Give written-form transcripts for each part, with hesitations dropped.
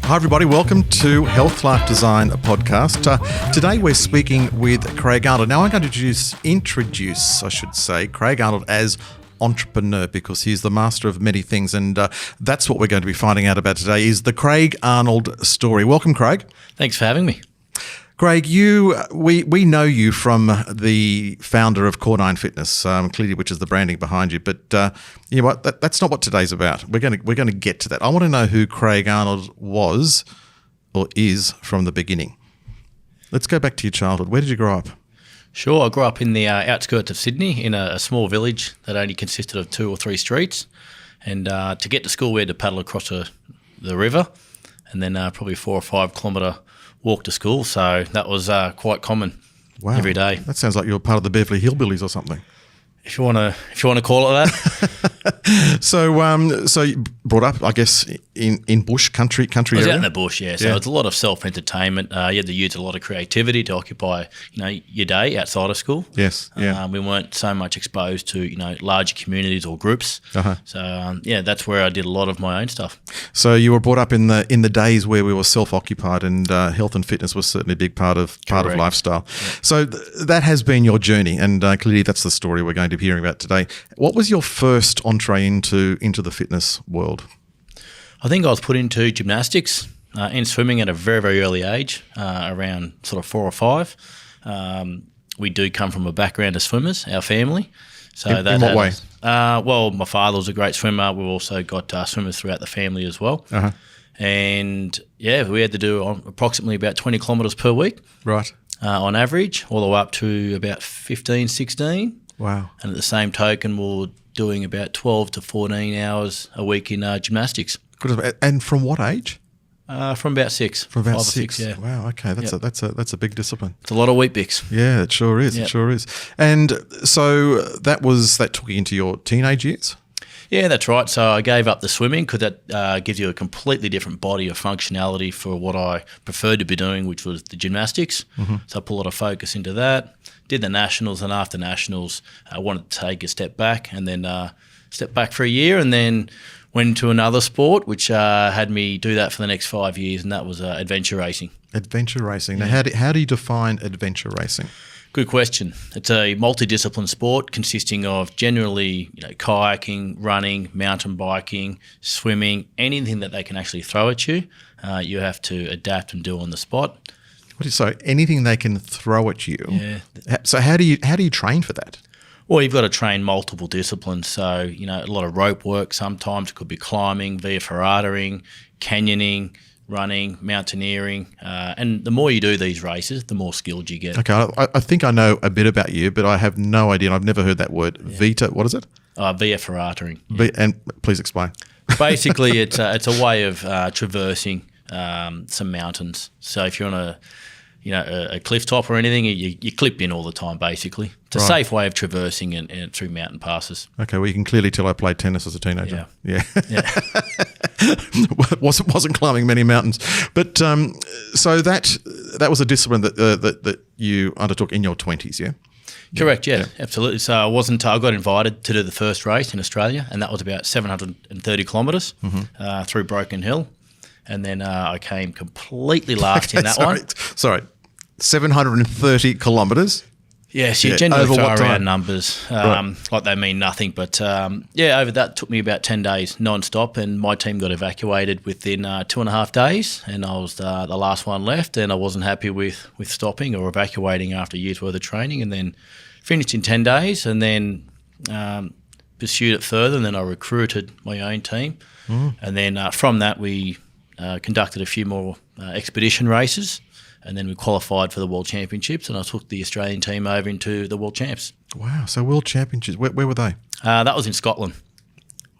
Hi everybody, welcome to Health Life Design podcast. Today we're speaking with Craig Arnold. Now I'm going to introduce Craig Arnold as entrepreneur because he's the master of many things, and that's what we're going to be finding out about today is the Craig Arnold story. Welcome, Craig. Thanks for having me. Craig, we know you from the founder of Core9 Fitness, clearly, which is the branding behind you. But you know what? That's not what today's about. We're going to get to that. I want to know who Craig Arnold was or is from the beginning. Let's go back to your childhood. Where did you grow up? Sure, I grew up in the outskirts of Sydney in a small village that only consisted of 2 or 3 streets. And to get to school, we had to paddle across the river, and then probably 4 or 5 kilometre walk to school, so that was quite common. Wow. Every day. That sounds like you were part of the Beverly Hillbillies or something. If you want to call it that. So you brought up, I guess, in bush country I was area? out in the bush, yeah. So it's a lot of self-entertainment. You had to use a lot of creativity to occupy, your day outside of school. Yes, yeah. We weren't so much exposed to, larger communities or groups. Uh-huh. So that's where I did a lot of my own stuff. So you were brought up in the days where we were self-occupied, and health and fitness was certainly a big part of lifestyle. Yeah. So that has been your journey, and clearly that's the story we're going to be hearing about today. What was your first entree into the fitness world? I think I was put into gymnastics and swimming at a very, very early age, around sort of 4 or 5. We do come from a background of swimmers, our family. So in what way? Well, my father was a great swimmer. We've also got swimmers throughout the family as well. Uh-huh. And we had to do approximately about 20 kilometres per week. Right. On average, all the way up to about 15, 16. Wow. And at the same token, we're doing about 12 to 14 hours a week in gymnastics. And from what age? From about 6. From about 5 or 6. yeah. Wow. Okay. That's a big discipline. It's a lot of Weet-Bix. Yeah, it sure is. Yep. It sure is. And so that took you into your teenage years? Yeah, that's right. So I gave up the swimming because that gives you a completely different body of functionality for what I preferred to be doing, which was the gymnastics. Mm-hmm. So I put a lot of focus into that. Did the nationals, and after nationals, I wanted to take a step back, and then step back for a year, and then went into another sport, which had me do that for the next 5 years, and that was adventure racing. Adventure racing. Now, how do you define adventure racing? Good question. It's a multidiscipline sport consisting of generally, kayaking, running, mountain biking, swimming, anything that they can actually throw at you. You have to adapt and do on the spot. So anything they can throw at you. Yeah. So how do you train for that? Well, you've got to train multiple disciplines. So, a lot of rope work. Sometimes it could be climbing, via ferratering, canyoning, running, mountaineering. And the more you do these races, the more skilled you get. Okay, I think I know a bit about you, but I have no idea. I've never heard that word. Yeah. Vita, what is it? Via ferratering. Yeah. And please explain. Basically, it's a way of traversing some mountains. So if you're on a cliff top or anything, you clip in all the time, basically. It's a safe way of traversing and through mountain passes. Okay, well, you can clearly tell I played tennis as a teenager. Yeah. wasn't climbing many mountains. But so that was a discipline that you undertook in your 20s, yeah? Correct, yeah, absolutely. So I got invited to do the first race in Australia, and that was about 730 kilometres through Broken Hill. And then I came completely last in that one. Sorry, 730 kilometres? Yes, you generally throw around numbers like they mean nothing. But over that, it took me about 10 days non-stop, and my team got evacuated within 2.5 days, and I was the last one left, and I wasn't happy with stopping or evacuating after a year's worth of training, and then finished in 10 days, and then pursued it further, and then I recruited my own team. And then from that, we conducted a few more expedition races, and then we qualified for the World Championships, and I took the Australian team over into the World Champs. Wow, so World Championships, where were they? That was in Scotland.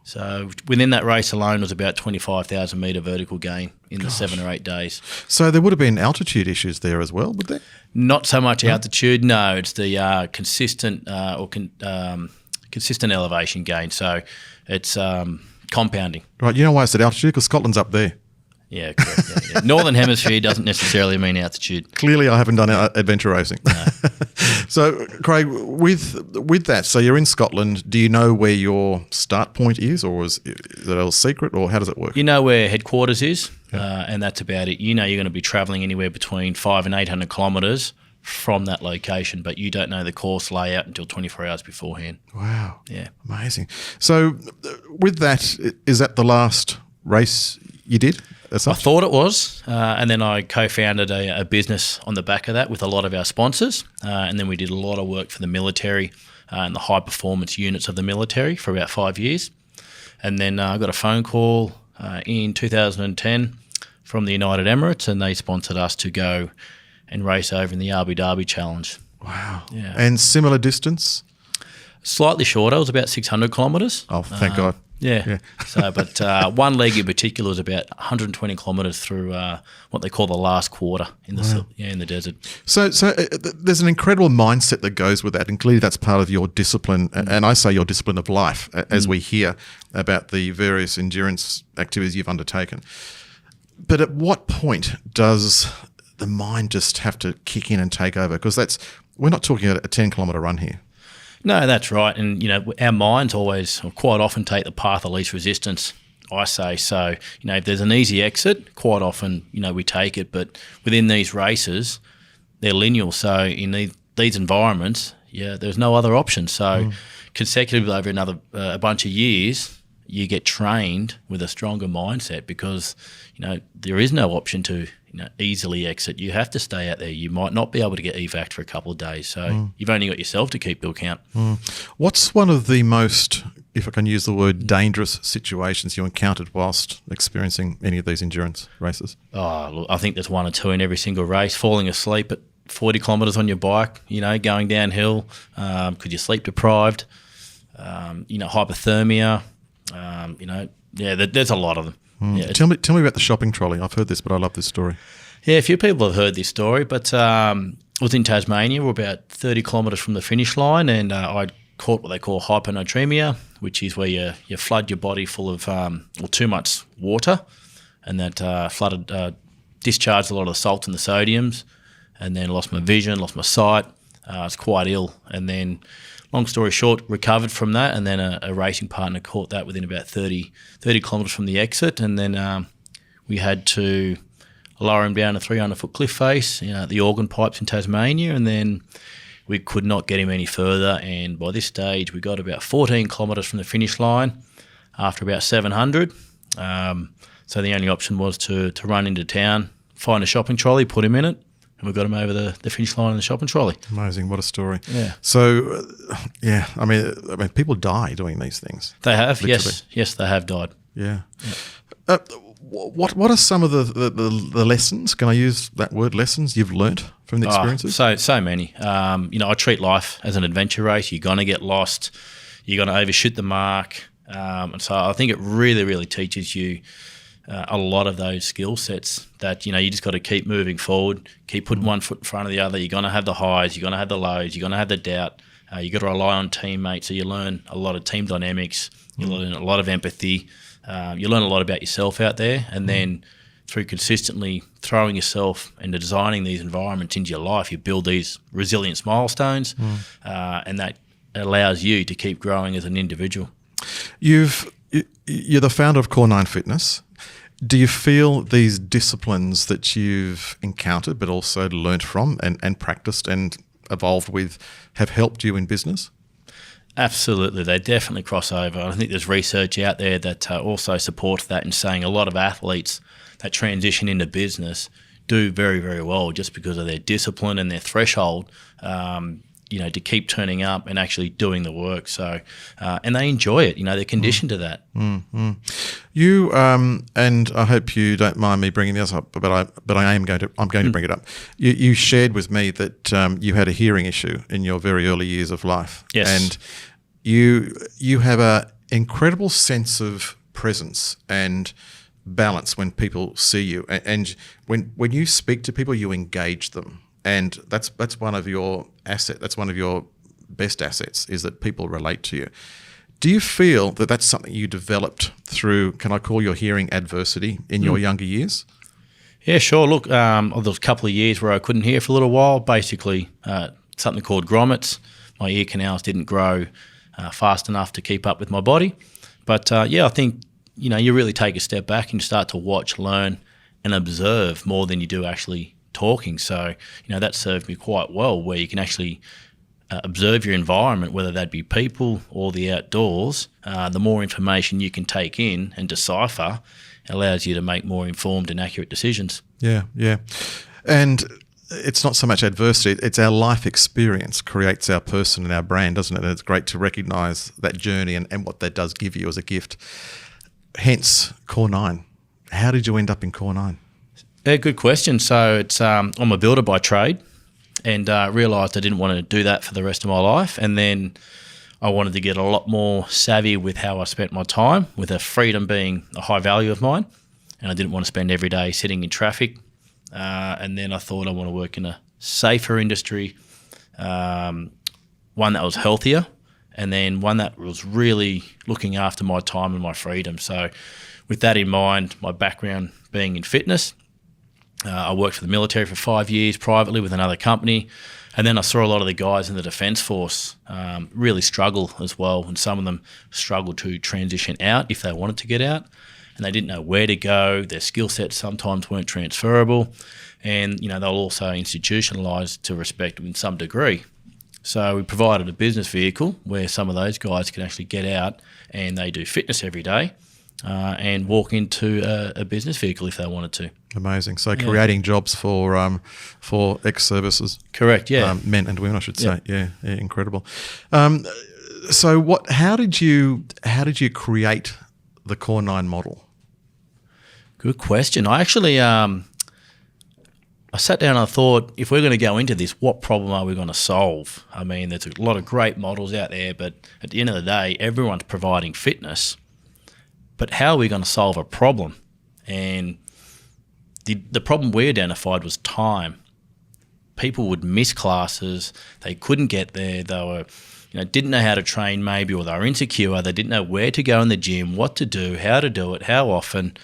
So within that race alone was about 25,000 metre vertical gain in the 7 or 8 days. So there would have been altitude issues there as well, would there? Not so much altitude, no. It's the consistent consistent elevation gain. So it's compounding. Right, you know why I said altitude? Because Scotland's up there. Yeah, correct. Yeah. Northern Hemisphere doesn't necessarily mean altitude. Clearly, I haven't done adventure racing. No. So, Craig, with that, so you're in Scotland. Do you know where your start point is, or is it a secret, or how does it work? You know where headquarters is? and that's about it. You're going to be travelling anywhere between 500 and 800 kilometres from that location, but you don't know the course layout until 24 hours beforehand. Wow. Yeah. Amazing. So with that, is that the last race you did? I thought it was, and then I co-founded a business on the back of that with a lot of our sponsors, and then we did a lot of work for the military and the high-performance units of the military for about 5 years. And then I got a phone call in 2010 from the United Emirates, and they sponsored us to go and race over in the Abu Dhabi Challenge. Wow. Yeah. And similar distance? Slightly shorter. It was about 600 kilometres. Oh, thank God. Yeah. So, but one leg in particular was about 120 kilometres through what they call the last quarter in the in the desert. So there's an incredible mindset that goes with that, and clearly that's part of your discipline, and I say your discipline of life, as we hear about the various endurance activities you've undertaken. But at what point does the mind just have to kick in and take over? Because we're not talking about a 10-kilometre run here. No, that's right. And, our minds always, or quite often, take the path of least resistance, I say. So, if there's an easy exit, quite often, we take it. But within these races, they're lineal. So in these environments, there's no other option. So consecutively over a bunch of years, you get trained with a stronger mindset because, there is no option to easily exit. You have to stay out there. You might not be able to get evac for a couple of days. So you've only got yourself to keep to account. What's one of the most, if I can use the word, dangerous situations you encountered whilst experiencing any of these endurance races? Oh, look, I think there's one or two in every single race. Falling asleep at 40 kilometres on your bike, going downhill, because you're sleep deprived, hypothermia, there's a lot of them. Yeah, tell me about the shopping trolley. I've heard this, but I love this story. Yeah, a few people have heard this story, but I was in Tasmania. We're about 30 kilometres from the finish line, and I caught what they call hyponatremia, which is where you flood your body full of too much water, and that discharged a lot of the salt and the sodiums, and then lost my vision, lost my sight. I was quite ill, and then, long story short, recovered from that, and then a racing partner caught that within about 30 kilometres from the exit, and then we had to lower him down a 300-foot cliff face, the organ pipes in Tasmania, and then we could not get him any further, and by this stage we got about 14 kilometres from the finish line after about 700. So the only option was to run into town, find a shopping trolley, put him in it, and we got him over the finish line in the shopping trolley. Amazing, what a story. Yeah. So, I mean, people die doing these things. They have, literally. Yes, they have died. Yeah. What are some of the lessons? Can I use that word, lessons you've learnt from the experiences? So many. I treat life as an adventure race. You're going to get lost. You're going to overshoot the mark. And so I think it really, really teaches you a lot of those skill sets that, you just got to keep moving forward, keep putting one foot in front of the other. You're going to have the highs, you're going to have the lows, you're going to have the doubt. You got to rely on teammates. So you learn a lot of team dynamics. You learn a lot of empathy. You learn a lot about yourself out there. And then through consistently throwing yourself into designing these environments into your life, you build these resilience milestones, and that allows you to keep growing as an individual. You're the founder of Core 9 Fitness. Do you feel these disciplines that you've encountered but also learnt from and practiced and evolved with have helped you in business? Absolutely. They definitely cross over. I think there's research out there that also supports that and saying a lot of athletes that transition into business do very, very well just because of their discipline and their threshold, to keep turning up and actually doing the work. So, and they enjoy it. They're conditioned to that. You and I hope you don't mind me bringing this up, but I'm going to bring it up. You shared with me that you had a hearing issue in your very early years of life. Yes, and you have an incredible sense of presence and balance when people see you, and when you speak to people, you engage them. And that's one of your assets. That's one of your best assets, is that people relate to you. Do you feel that that's something you developed through, can I call your hearing adversity in your younger years? Yeah, sure. Look, there was a couple of years where I couldn't hear for a little while. Basically, something called grommets. My ear canals didn't grow fast enough to keep up with my body. But I think you really take a step back and start to watch, learn, and observe more than you do actually talking. So, that served me quite well, where you can actually observe your environment, whether that be people or the outdoors. The more information you can take in and decipher allows you to make more informed and accurate decisions. Yeah. And it's not so much adversity, it's our life experience creates our person and our brand, doesn't it? And it's great to recognise that journey and what that does give you as a gift. Hence, Core 9. How did you end up in Core 9? Yeah, good question. So it's I'm a builder by trade, and realised I didn't want to do that for the rest of my life. And then I wanted to get a lot more savvy with how I spent my time, with a freedom being a high value of mine. And I didn't want to spend every day sitting in traffic. And then I thought I want to work in a safer industry, one that was healthier, and then one that was really looking after my time and my freedom. So with that in mind, my background being in fitness, I worked for the military for 5 years privately with another company. And then I saw a lot of the guys in the Defence Force really struggle as well. And some of them struggled to transition out if they wanted to get out. And they didn't know where to go. Their skill sets sometimes weren't transferable. And, they were also institutionalised to respect in some degree. So we provided a business vehicle where some of those guys can actually get out and they do fitness every day and walk into a business vehicle if they wanted to. Amazing. So creating jobs for ex-services. Correct, yeah. Men and women, I should say. Yeah, incredible. So how did you create the Core 9 model? Good question. I actually I sat down and I thought, if we're going to go into this, what problem are we going to solve? I mean, there's a lot of great models out there, but at the end of the day, everyone's providing fitness. But how are we going to solve a problem? And the problem we identified was time. People would miss classes. They couldn't get there. They were, didn't know how to train maybe, or they were insecure. They didn't know where to go in the gym, what to do, how to do it, how often.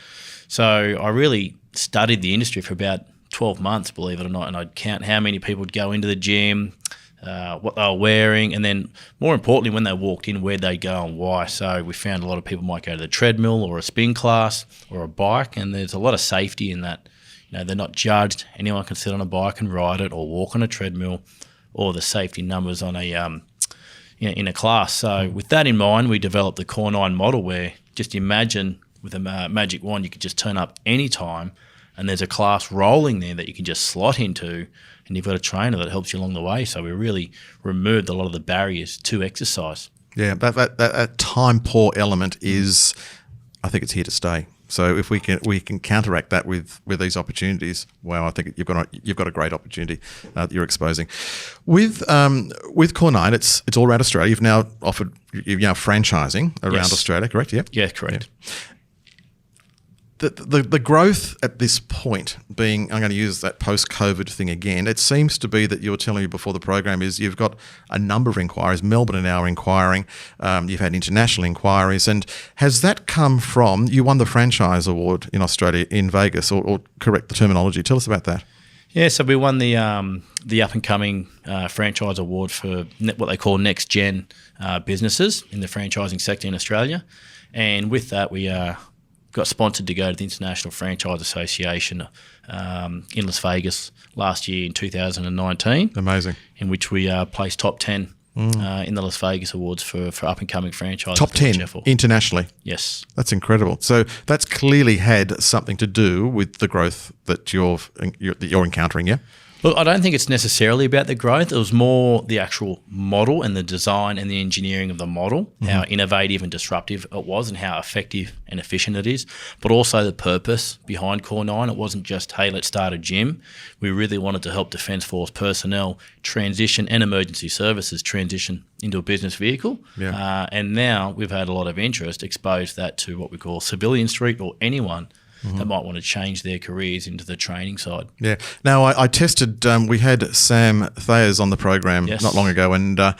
So I really studied the industry for about 12 months, believe it or not, and I'd count how many people would go into the gym, what they were wearing, and then more importantly, when they walked in, where'd they go and why. So we found a lot of people might go to the treadmill or a spin class or a bike, and there's a lot of safety in that. They're not judged. Anyone can sit on a bike and ride it or walk on a treadmill, or the safety numbers on in a class. So with that in mind, we developed the Core 9 model, where just imagine with a magic wand, you could just turn up anytime and there's a class rolling there that you can just slot into, and you've got a trainer that helps you along the way. So we really removed a lot of the barriers to exercise. Yeah, that time poor element is, I think it's here to stay. So if we can counteract that with these opportunities, wow, I think you've got a great opportunity that you're exposing. With Core 9, it's all around Australia. You've now offered franchising around Australia, correct? Yeah. Yeah, correct. Yeah. The growth at this point being, I'm going to use that post-COVID thing again, it seems to be that you were telling me before the program is you've got a number of inquiries. Melbourne are now inquiring. You've had international inquiries. And has that come from, you won the franchise award in Australia in Vegas, or correct the terminology. Tell us about that. Yeah, so we won the up-and-coming franchise award for what they call next-gen businesses in the franchising sector in Australia. And with that, we got sponsored to go to the International Franchise Association in Las Vegas last year in 2019. Amazing. In which we placed top 10 in the Las Vegas Awards for up-and-coming franchises. Top 10 internationally? Yes. That's incredible. So that's clearly had something to do with the growth that you're encountering, yeah? Look, I don't think it's necessarily about the growth. It was more the actual model and the design and the engineering of the model, how innovative and disruptive it was and how effective and efficient it is, but also the purpose behind Core 9. It wasn't just, hey, let's start a gym. We really wanted to help Defence Force personnel transition and emergency services transition into a business vehicle. Yeah. And now we've had a lot of interest, exposed that to what we call Civilian Street, or anyone that might want to change their careers into the training side. Yeah. Now, I tested, we had Sam Thayers on the program not long ago, and I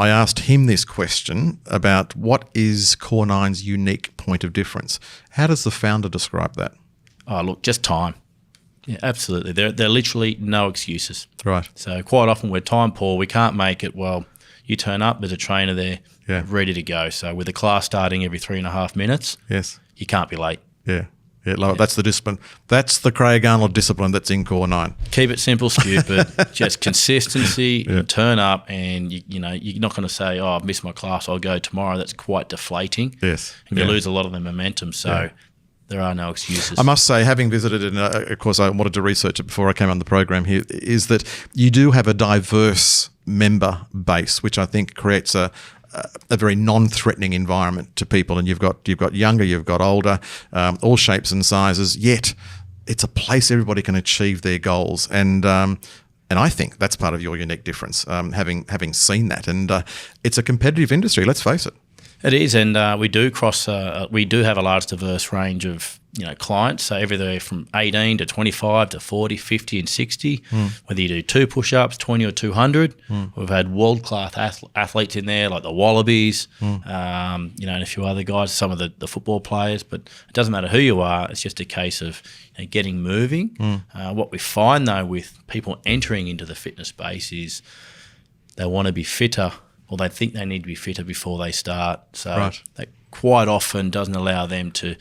asked him this question about what is Core 9's unique point of difference. How does the founder describe that? Oh, look, just time. Yeah, absolutely. There are literally no excuses. Right. So quite often we're time poor, we can't make it. Well, you turn up, there's a trainer there ready to go. So with the class starting every 3.5 minutes, yes, you can't be late. Yeah. Yeah, that's the discipline. That's the Craig Arnold discipline that's in Core 9. Keep it simple, stupid. Just consistency, and turn up, and you're not going to say, "Oh, I've missed my class, I'll go tomorrow." That's quite deflating. Yes, and you lose a lot of the momentum. So there are no excuses. I must say, having visited, and of course I wanted to research it before I came on the program here, is that you do have a diverse member base, which I think creates a very non-threatening environment to people. And you've got younger, you've got older, all shapes and sizes. Yet it's a place everybody can achieve their goals. And I think that's part of your unique difference, having seen that. And it's a competitive industry. Let's face it. It is, and we do have a large diverse range of clients, so everywhere from 18 to 25 to 40, 50 and 60, whether you do 2 push-ups, 20 or 200. We've had world-class athletes in there like the Wallabies, and a few other guys, some of the football players, but it doesn't matter who you are, it's just a case of getting moving. What we find though with people entering into the fitness space is they want to be fitter, or they think they need to be fitter before they start. So that quite often doesn't allow them to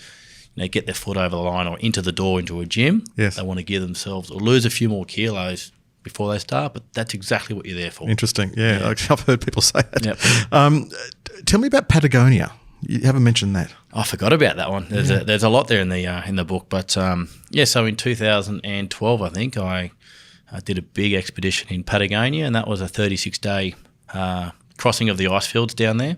get their foot over the line or into the door into a gym. Yes. They want to give themselves or lose a few more kilos before they start, but that's exactly what you're there for. Interesting. Yeah. I've heard people say that. Yep. Tell me about Patagonia. You haven't mentioned that. I forgot about that one. There's a lot there in the book, but so in 2012, I think I did a big expedition in Patagonia, and that was a 36-day crossing of the ice fields down there.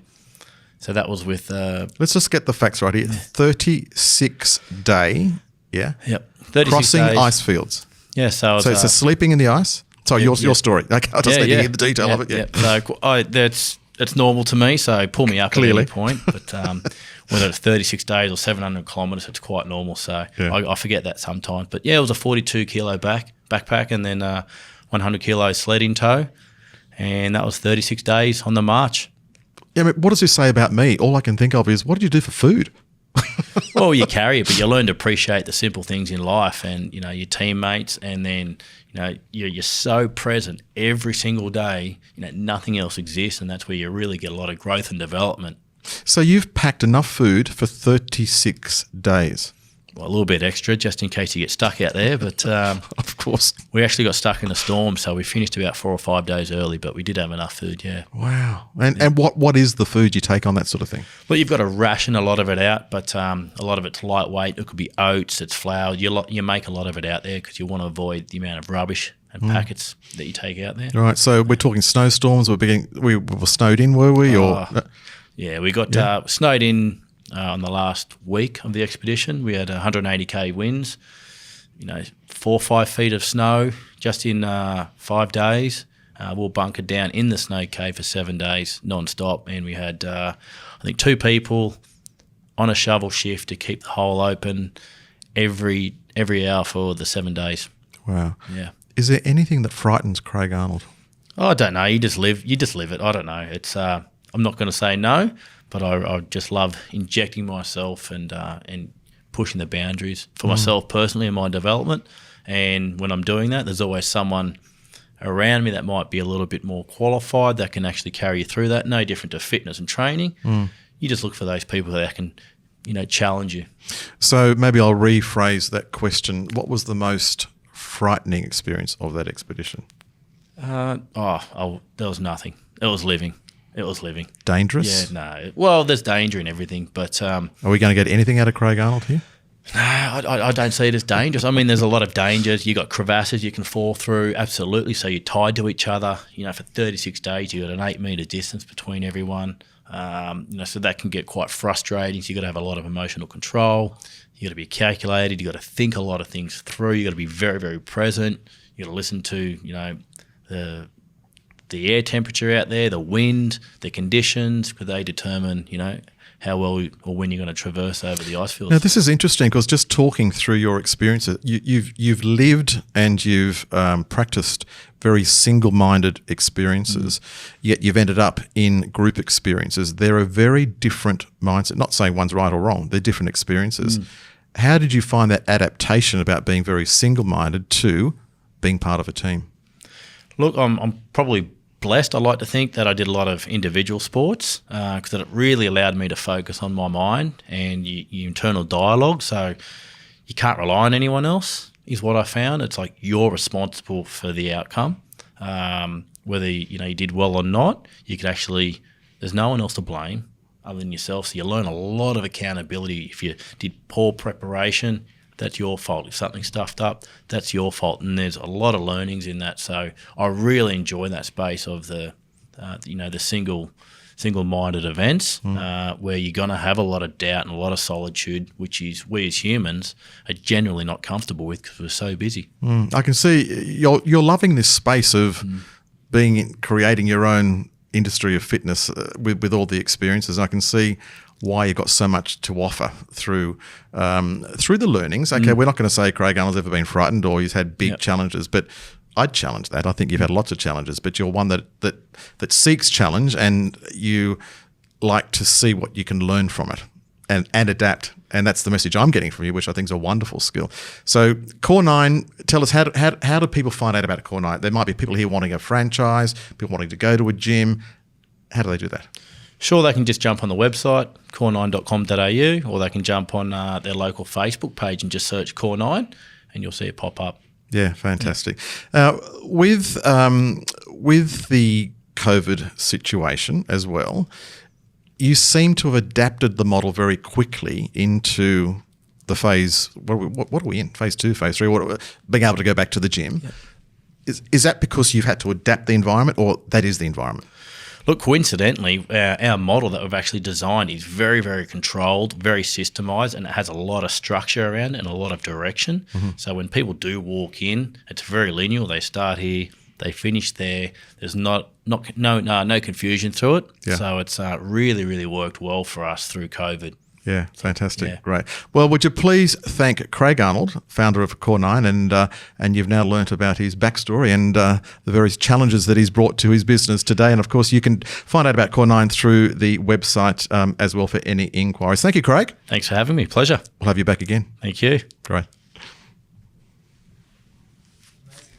So that was with... Let's just get the facts right here. 36-day, Yep. 36 crossing days. Ice fields. Yeah, so... So it's sleeping in the ice? Sorry, your story. Okay, I just need to hear the detail of it. Yeah. So it's normal to me, so pull me up at any point. But whether it's 36 days or 700 kilometres, it's quite normal. So I forget that sometimes. But it was a 42-kilo backpack and then 100 kilos sled in tow. And that was 36 days on the march. Yeah, but what does this say about me? All I can think of is, what did you do for food? Well, you carry it, but you learn to appreciate the simple things in life and, your teammates, and then, you're so present every single day, nothing else exists, and that's where you really get a lot of growth and development. So you've packed enough food for 36 days? Well, a little bit extra just in case you get stuck out there, but of course. We actually got stuck in a storm, so we finished about 4 or 5 days early, but we did have enough food, yeah. Wow. And what is the food you take on that sort of thing? Well, you've got to ration a lot of it out, but a lot of it's lightweight. It could be oats, it's flour. You make a lot of it out there because you want to avoid the amount of rubbish and packets that you take out there. All right, so we're talking snowstorms. We were snowed in, were we? Yeah, we got snowed in. On the last week of the expedition, we had 180k winds, 4 or 5 feet of snow just in 5 days. We were bunkered down in the snow cave for 7 days non-stop, and we had I think 2 people on a shovel shift to keep the hole open every hour for the 7 days. Wow. Yeah. Is there anything that frightens Craig Arnold? Oh, I don't know. You just live it. I don't know. It's I'm not going to say no. But I just love injecting myself and pushing the boundaries for myself personally in my development. And when I'm doing that, there's always someone around me that might be a little bit more qualified that can actually carry you through that. No different to fitness and training. You just look for those people that can, challenge you. So maybe I'll rephrase that question. What was the most frightening experience of that expedition? There was nothing. It was living. Dangerous? Yeah, no. Well, there's danger in everything, but... are we going to get anything out of Craig Arnold here? No, I don't see it as dangerous. I mean, there's a lot of dangers. You got crevasses you can fall through, absolutely. So you're tied to each other. For 36 days, you got an 8-metre distance between everyone. So that can get quite frustrating. So you got to have a lot of emotional control. You got to be calculated. You got to think a lot of things through. You got to be very, very present. You got to listen to, the air temperature out there, the wind, the conditions, because they determine, how well or when you're going to traverse over the ice fields. Now, this is interesting because just talking through your experiences, you've lived and you've practiced very single-minded experiences, yet you've ended up in group experiences. They're a very different mindset. Not saying one's right or wrong. They're different experiences. How did you find that adaptation about being very single-minded to being part of a team? Look, I'm probably blessed. I like to think that I did a lot of individual sports because it really allowed me to focus on my mind and your internal dialogue. So, you can't rely on anyone else, is what I found. It's like you're responsible for the outcome. Whether you did well or not, you could actually, there's no one else to blame other than yourself. So you learn a lot of accountability. If you did poor preparation, that's your fault. If something stuffed up, that's your fault. And there's a lot of learnings in that. So I really enjoy that space of the single-minded events where you're going to have a lot of doubt and a lot of solitude, which is we as humans are generally not comfortable with because we're so busy. I can see you're loving this space of creating your own industry of fitness with all the experiences. I can see why you've got so much to offer through the learnings. Okay, we're not going to say Craig Arnold's ever been frightened or he's had big challenges, but I'd challenge that. I think you've had lots of challenges, but you're one that seeks challenge, and you like to see what you can learn from it and adapt. And that's the message I'm getting from you, which I think is a wonderful skill. So Core 9, tell us, how do people find out about Core 9? There might be people here wanting a franchise, people wanting to go to a gym. How do they do that? Sure, they can just jump on the website, core9.com.au, or they can jump on their local Facebook page and just search Core 9 and you'll see it pop up. Yeah, fantastic. With the COVID situation as well, you seem to have adapted the model very quickly into the phase. What are we in? Phase 2, phase 3? Being able to go back to the gym. Yep. Is that because you've had to adapt the environment, or that is the environment? Look, coincidentally, our model that we've actually designed is very, very controlled, very systemised, and it has a lot of structure around it and a lot of direction. So when people do walk in, it's very linear. They start here, they finish there. There's no confusion through it. Yeah. So it's really, really worked well for us through COVID. Yeah, fantastic. Yeah. Great. Well, would you please thank Craig Arnold, founder of Core 9, and you've now learnt about his backstory and the various challenges that he's brought to his business today. And, of course, you can find out about Core 9 through the website as well for any inquiries. Thank you, Craig. Thanks for having me. Pleasure. We'll have you back again. Thank you. Great.